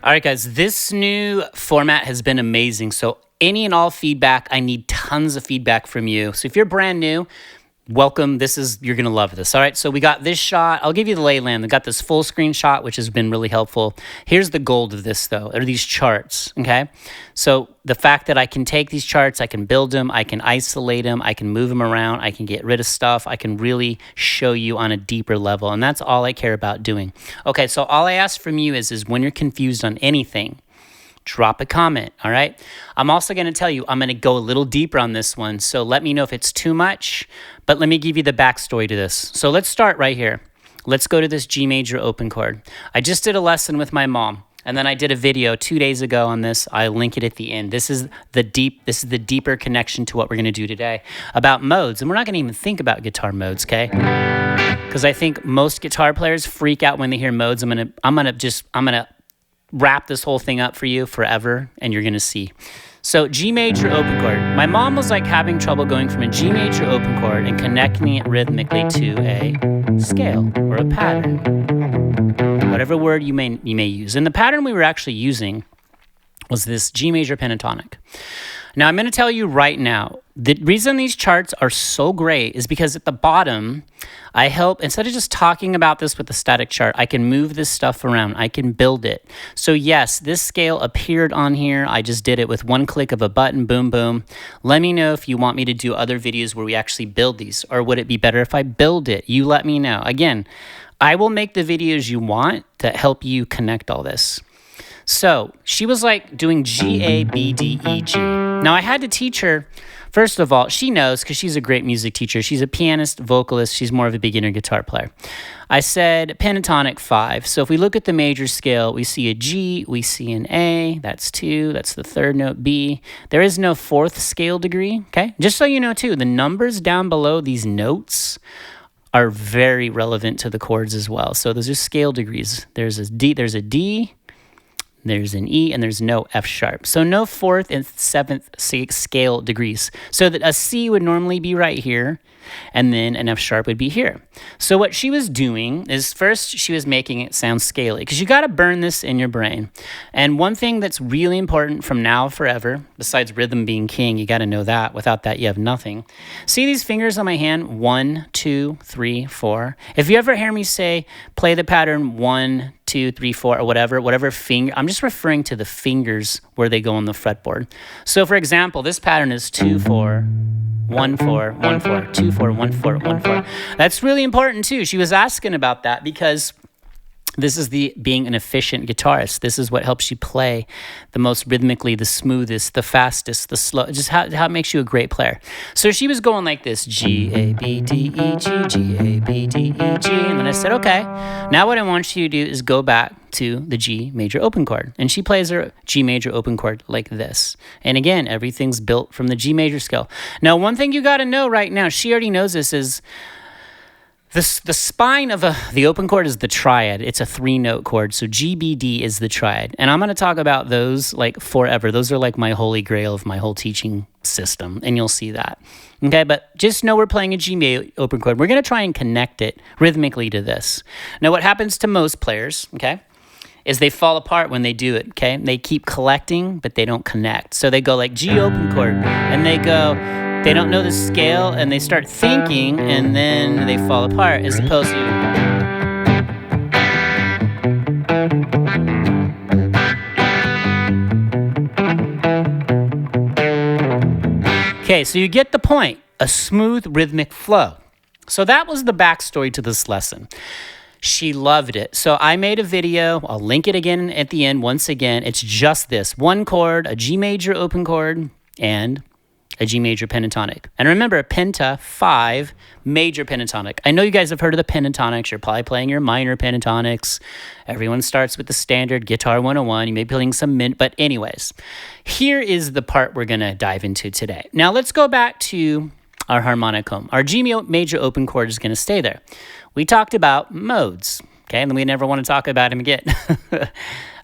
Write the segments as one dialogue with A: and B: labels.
A: All right, guys, this new format has been amazing. So any and all feedback, I need tons of feedback from you. So if you're brand new, welcome. You're going to love this. All right, so we got this shot. I'll give you the lay of land. We got this full screen shot, which has been really helpful. Here's the gold of this, though, are these charts, okay? So the fact that I can take these charts, I can build them, I can isolate them, I can move them around, I can get rid of stuff, I can really show you on a deeper level, and that's all I care about doing. Okay, so all I ask from you is when you're confused on anything, drop a comment, all right? I'm also going to tell you, I'm going to go a little deeper on this one, so let me know if it's too much, but let me give you the backstory to this. So let's start right here. Let's go to this G major open chord. I just did a lesson with my mom, and then I did a video 2 days ago on this. I'll link it at the end. This is the deeper connection to what we're going to do today about modes, and we're not going to even think about guitar modes, okay? Because I think most guitar players freak out when they hear modes. I'm gonna wrap this whole thing up for you forever, and you're gonna see. So G major open chord. My mom was like having trouble going from a G major open chord and connecting it rhythmically to a scale or a pattern, whatever word you may use. And the pattern we were actually using was this G major pentatonic. Now I'm going to tell you right now, the reason these charts are so great is because at the bottom, instead of just talking about this with a static chart, I can move this stuff around. I can build it. So yes, this scale appeared on here. I just did it with one click of a button, boom, boom. Let me know if you want me to do other videos where we actually build these, or would it be better if I build it? You let me know. Again, I will make the videos you want to help you connect all this. So she was like doing G, A, B, D, E, G. Now I had to teach her, first of all, she knows because she's a great music teacher. She's a pianist, vocalist. She's more of a beginner guitar player. I said pentatonic 5. So if we look at the major scale, we see a G, we see an A, that's 2, that's the third note, B. There is no fourth scale degree, okay? Just so you know too, the numbers down below these notes are very relevant to the chords as well. So those are scale degrees. There's a D, there's an E, and there's no F sharp. So no fourth and seventh scale degrees. So that a C would normally be right here, and then an F sharp would be here. So what she was doing is first she was making it sound scaly, because you got to burn this in your brain. And one thing that's really important from now forever, besides rhythm being king, you got to know that. Without that, you have nothing. See these fingers on my hand? 1, 2, 3, 4. If you ever hear me say, play the pattern 1, 2, 3, 4, or whatever finger, I'm just referring to the fingers where they go on the fretboard. So for example, this pattern is 2, 4, 1, 4, 1, 4, 2, 4, 1, 4, 1, 4. That's really important too. She was asking about that because this is being an efficient guitarist. This is what helps you play the most rhythmically, the smoothest, the fastest, the slow, just how it makes you a great player. So she was going like this, G, A, B, D, E, G, G, A, B, D, E, G. And then I said, okay, now what I want you to do is go back to the G major open chord. And she plays her G major open chord like this. And again, everything's built from the G major scale. Now, one thing you got to know right now, she already knows this, is the spine of the open chord is the triad. It's a 3-note chord. So G, B, D is the triad. And I'm going to talk about those like forever. Those are like my holy grail of my whole teaching system. And you'll see that. Okay, but just know we're playing a G open chord. We're going to try and connect it rhythmically to this. Now, what happens to most players, okay, is they fall apart when they do it, okay? They keep collecting, but they don't connect. So they go like G open chord, and they don't know the scale, and they start thinking, and then they fall apart, as opposed to... Okay, so you get the point. A smooth rhythmic flow. So that was the backstory to this lesson. She loved it. So I made a video. I'll link it again at the end. Once again, it's just this. One chord, a G major open chord, and a G major pentatonic. And remember, penta, 5, major pentatonic. I know you guys have heard of the pentatonics. You're probably playing your minor pentatonics. Everyone starts with the standard Guitar 101. You may be playing some but anyways, here is the part we're going to dive into today. Now let's go back to our harmonic home. Our G major open chord is going to stay there. We talked about modes, okay? And we never want to talk about them again.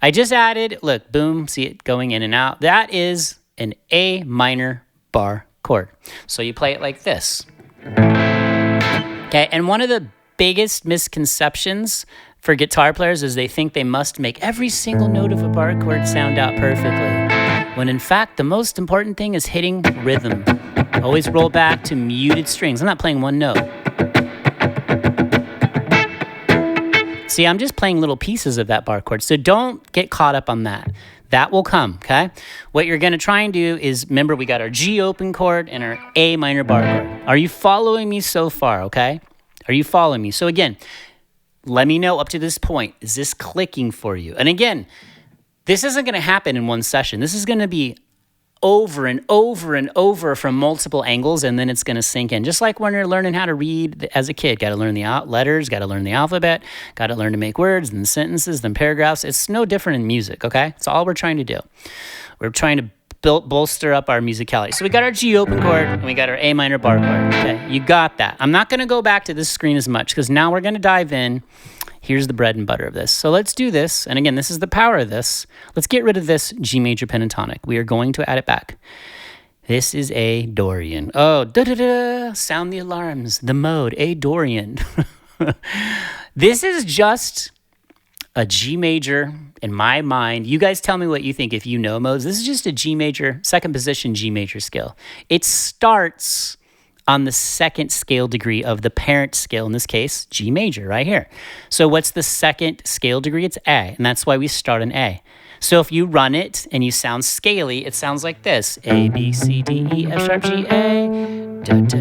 A: I just added, look, boom, see it going in and out. That is an A minor bar chord. So you play it like this. Okay, and one of the biggest misconceptions for guitar players is they think they must make every single note of a bar chord sound out perfectly, when in fact the most important thing is hitting rhythm. Always roll back to muted strings. I'm not playing one note. See, I'm just playing little pieces of that bar chord, so don't get caught up on that. That will come, okay? What you're going to try and do is, remember, we got our G open chord and our A minor bar chord. Are you following me so far, okay? Are you following me? So again, let me know up to this point, is this clicking for you? And again, this isn't going to happen in one session. This is going to be over and over and over from multiple angles, and then it's going to sink in. Just like when you're learning how to read as a kid. Got to learn the letters, got to learn the alphabet, got to learn to make words, then sentences, then paragraphs. It's no different in music, okay? It's all we're trying to do. We're trying to bolster up our musicality. So we got our G open chord, and we got our A minor bar chord, okay? You got that. I'm not going to go back to this screen as much, because now we're going to dive in. Here's the bread and butter of this. So let's do this. And again, this is the power of this. Let's get rid of this G major pentatonic. We are going to add it back. This is a Dorian. Oh, da-da-da, sound the alarms. The mode, a Dorian. This is just a G major in my mind. You guys tell me what you think if you know modes. This is just a G major, second position G major scale. It starts on the second scale degree of the parent scale, in this case, G major, right here. So what's the second scale degree? It's A, and that's why we start in A. So if you run it and you sound scaly, it sounds like this. A, B, C, D, E, F sharp, G, A. And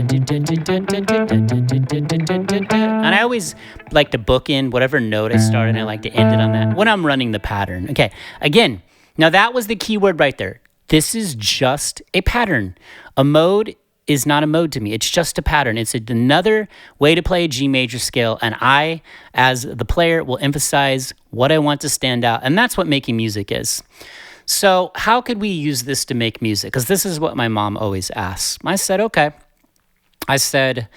A: I always like to bookend whatever note I start, and I like to end it on that when I'm running the pattern. Okay, again, now that was the key word right there. This is just a pattern. A mode is not a mode to me. It's just a pattern. It's another way to play a G major scale, and I, as the player, will emphasize what I want to stand out, and that's what making music is. So how could we use this to make music? Because this is what my mom always asks. I said, okay. I said,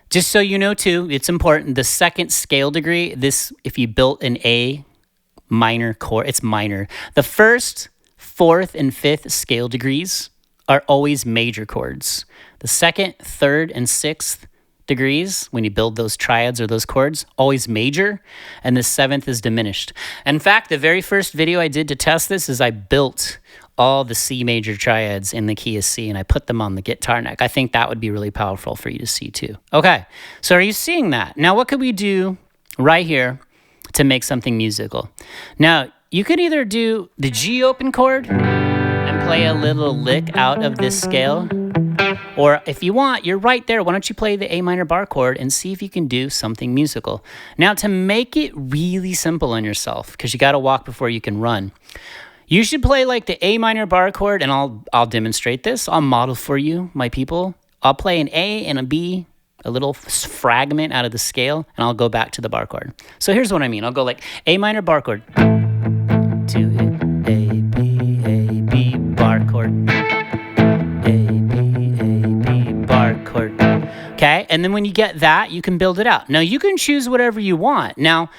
A: just so you know too, it's important, the second scale degree, this, if you built an A minor chord, it's minor. The first, fourth, and fifth scale degrees are always major chords. The second, third, and sixth degrees, when you build those triads or those chords, always major, and the seventh is diminished. In fact, the very first video I did to test this is I built all the C major triads in the key of C, and I put them on the guitar neck. I think that would be really powerful for you to see too. Okay, so are you seeing that? Now, what could we do right here to make something musical? Now, you could either do the G open chord and play a little lick out of this scale, or if you want, you're right there. Why don't you play the A minor bar chord and see if you can do something musical? Now, to make it really simple on yourself, because you got to walk before you can run, you should play like the A minor bar chord, and I'll demonstrate this. I'll model for you, my people. I'll play an A and a B, a little fragment out of the scale, and I'll go back to the bar chord. So here's what I mean. I'll go like A minor bar chord, to A, B, bar chord, bar chord. Okay, and then when you get that, you can build it out. Now, you can choose whatever you want. Now,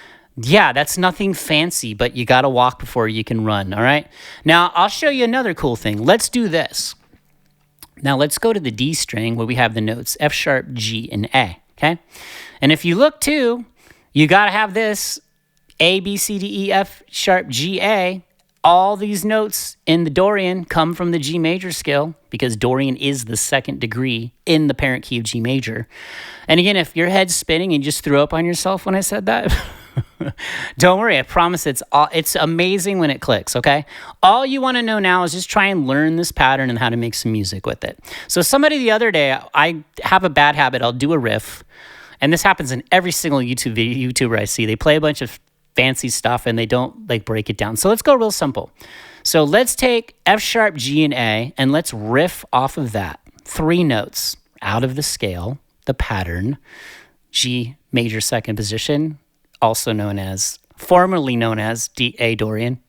A: yeah, that's nothing fancy, but you got to walk before you can run, all right? Now, I'll show you another cool thing. Let's do this. Now, let's go to the D string where we have the notes F sharp, G, and A, okay? And if you look too, you got to have this A, B, C, D, E, F sharp, G, A. All these notes in the Dorian come from the G major scale, because Dorian is the second degree in the parent key of G major. And again, if your head's spinning and you just threw up on yourself when I said that, don't worry, I promise it's amazing when it clicks, okay? All you want to know now is just try and learn this pattern and how to make some music with it. So somebody the other day, I have a bad habit, I'll do a riff, and this happens in every single YouTuber I see. They play a bunch of fancy stuff and they don't like break it down. So let's go real simple. So let's take F sharp, G, and A, and let's riff off of that. 3 notes out of the scale, the pattern, G major second position, also known as, formerly known as D, A Dorian.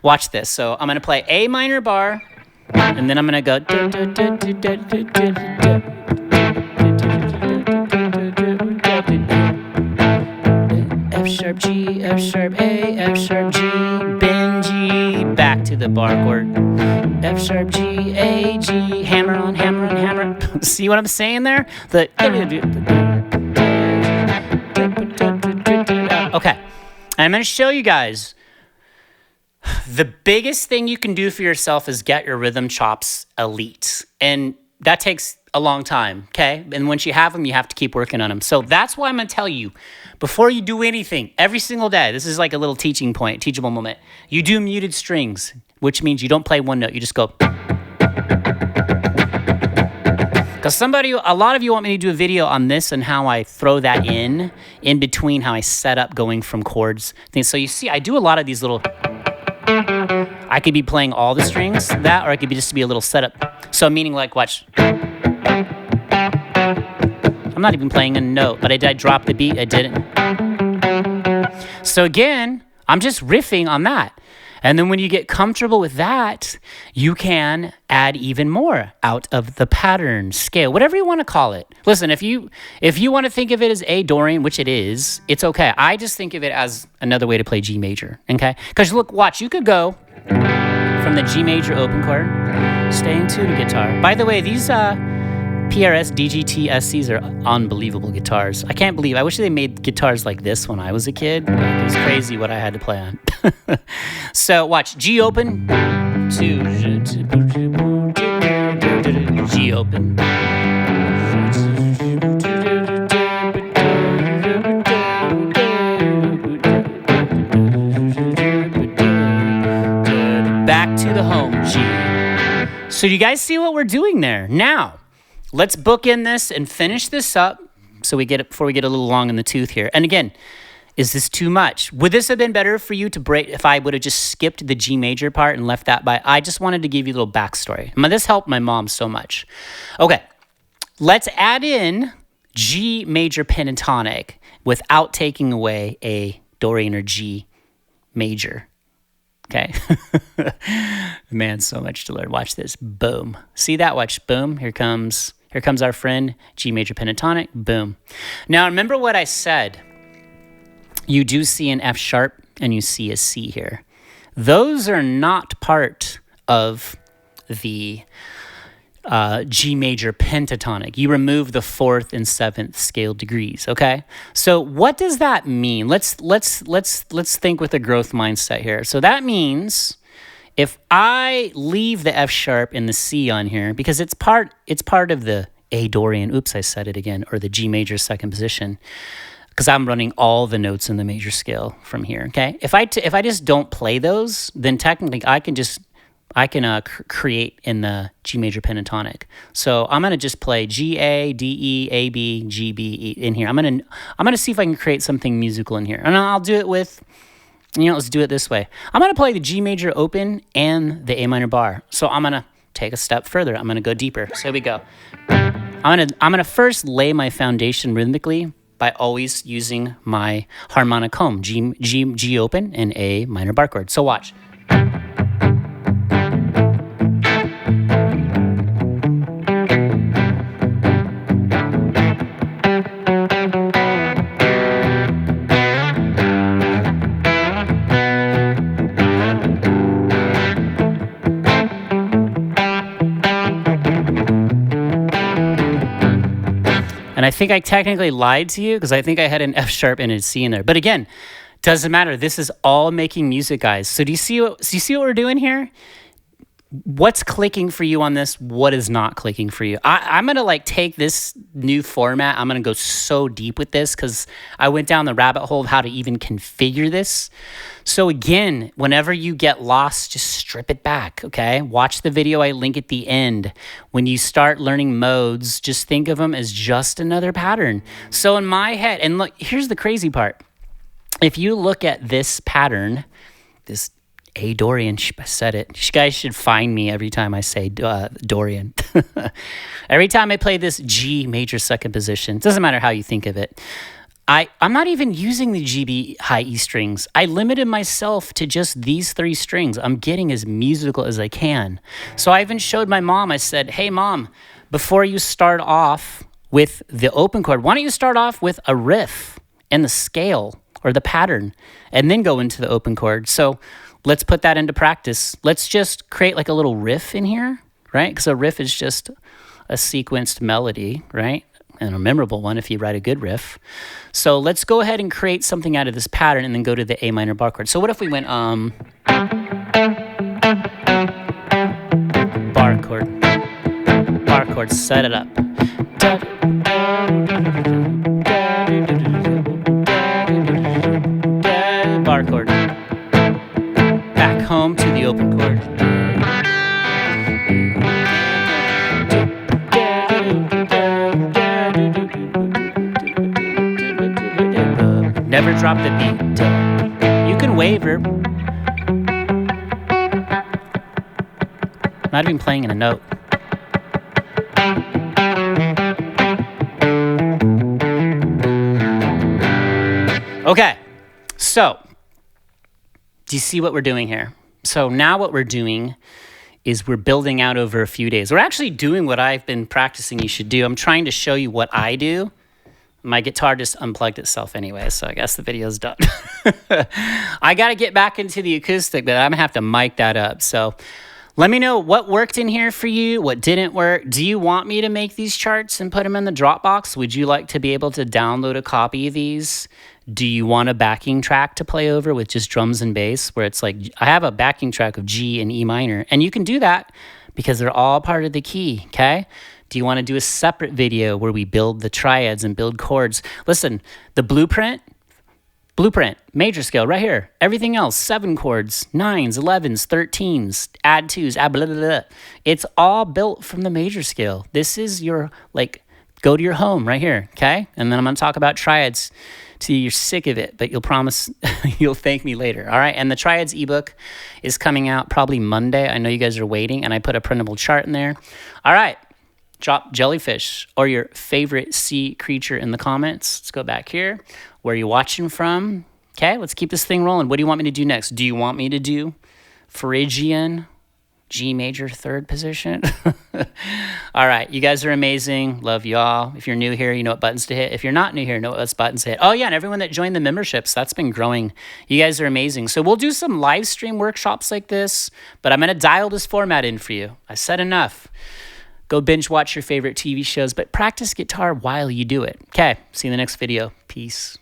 A: Watch this. So I'm going to play A minor bar, and then I'm going to go F sharp, G, F sharp, A, F sharp, G, bend G, back to the bar chord. F sharp, G, A, G, hammer on, hammer on, hammer on. See what I'm saying there? Okay, I'm going to show you guys. The biggest thing you can do for yourself is get your rhythm chops elite. And that takes a long time, okay? And once you have them, you have to keep working on them. So that's why I'm going to tell you, before you do anything, every single day, this is like a little teaching point, teachable moment. You do muted strings, which means you don't play one note. You just go. Because a lot of you want me to do a video on this and how I throw that in between how I set up going from chords things. So you see, I do a lot of these little, I could be playing all the strings, or I could just be a little setup. So meaning like, watch. I'm not even playing a note, but I dropped the beat, I didn't. So again, I'm just riffing on that. And then when you get comfortable with that, you can add even more out of the pattern, scale, whatever you want to call it. Listen, if you want to think of it as A Dorian, which it is, it's okay. I just think of it as another way to play G major, okay? Because look, watch, you could go from the G major open chord, staying tuned guitar. By the way, these PRS DGT SCs are unbelievable guitars. I wish they made guitars like this when I was a kid. It was crazy what I had to play on. So watch, G open, G open. Back to the home G. So you guys see what we're doing there? Now, let's bookend this and finish this up before we get a little long in the tooth here. And again, is this too much? Would this have been better for you to break if I would have just skipped the G major part and left that by? I just wanted to give you a little backstory. This helped my mom so much. Okay, let's add in G major pentatonic without taking away a Dorian or G major. Okay. Man, so much to learn. Watch this. Boom. See that? Watch. Boom. Here comes our friend, G major pentatonic. Boom. Now, remember what I said. You do see an F sharp and you see a C here. Those are not part of the G major pentatonic. You remove the 4th and 7th scale degrees, okay? So what does that mean? Let's think with a growth mindset here. So that means if I leave the F sharp and the C on here, because it's part of the A Dorian, oops, I said it again, or the G major second position, because I'm running all the notes in the major scale from here, okay? If I just don't play those, then technically I can create in the G major pentatonic. So I'm gonna just play G A D E A B G B E in here. I'm gonna see if I can create something musical in here, and I'll do it with, let's do it this way. I'm gonna play the G major open and the A minor bar. So I'm gonna take a step further. I'm gonna go deeper. So here we go. I'm gonna first lay my foundation rhythmically by always using my harmonic home, G open and A minor bar chord. So watch. And I think I technically lied to you because I think I had an F sharp and a C in there. But again, doesn't matter. This is all making music, guys. So do you see what we're doing here? What's clicking for you on this? What is not clicking for you? I'm going to take this new format. I'm going to go so deep with this because I went down the rabbit hole of how to even configure this. So again, whenever you get lost, just strip it back, okay? Watch the video I link at the end. When you start learning modes, just think of them as just another pattern. So in my head, and look, here's the crazy part. If you look at this pattern, this A Dorian, I said it. You guys should find me every time I say Dorian. Every time I play this G major second position, it doesn't matter how you think of it. I'm not even using the G, B, high E strings. I limited myself to just these 3 strings. I'm getting as musical as I can. So I even showed my mom, I said, hey mom, before you start off with the open chord, why don't you start off with a riff and the scale or the pattern and then go into the open chord. So let's put that into practice. Let's just create a little riff in here, right? Because a riff is just a sequenced melody, right? and a memorable one if you write a good riff. So let's go ahead and create something out of this pattern and then go to the A minor bar chord. So what if we went bar chord, set it up. Bar chord. Back home to the open chord. Never drop the beat. You can waver. Not even playing in a note. Okay, so do you see what we're doing here? So now what we're doing is we're building out over a few days. We're actually doing what I've been practicing you should do. I'm trying to show you what I do. My guitar just unplugged itself anyway, so I guess the video's done. I got to get back into the acoustic, but I'm going to have to mic that up. So let me know what worked in here for you, what didn't work. Do you want me to make these charts and put them in the Dropbox? Would you like to be able to download a copy of these? Do you want a backing track to play over with just drums and bass where it's like, I have a backing track of G and E minor, and you can do that because they're all part of the key, okay? Do you want to do a separate video where we build the triads and build chords? Listen, the blueprint, major scale right here. Everything else, 7 chords, 9s, 11s, 13s, add 2s, add blah, blah, blah. It's all built from the major scale. This is your, like, go to your home right here, okay? And then I'm going to talk about triads till you're sick of it, but you'll promise you'll thank me later, all right? And the triads ebook is coming out probably Monday. I know you guys are waiting, and I put a printable chart in there. All right. Drop jellyfish or your favorite sea creature in the comments. Let's go back here. Where are you watching from? Okay, let's keep this thing rolling. What do you want me to do next? Do you want me to do Phrygian, G major, 3rd position? All right, you guys are amazing. Love y'all. If you're new here, you know what buttons to hit. If you're not new here, you know what buttons to hit. Oh yeah, and everyone that joined the memberships, that's been growing. You guys are amazing. So we'll do some live stream workshops like this, but I'm going to dial this format in for you. I said enough. Go binge watch your favorite TV shows, but practice guitar while you do it. Okay, see you in the next video. Peace.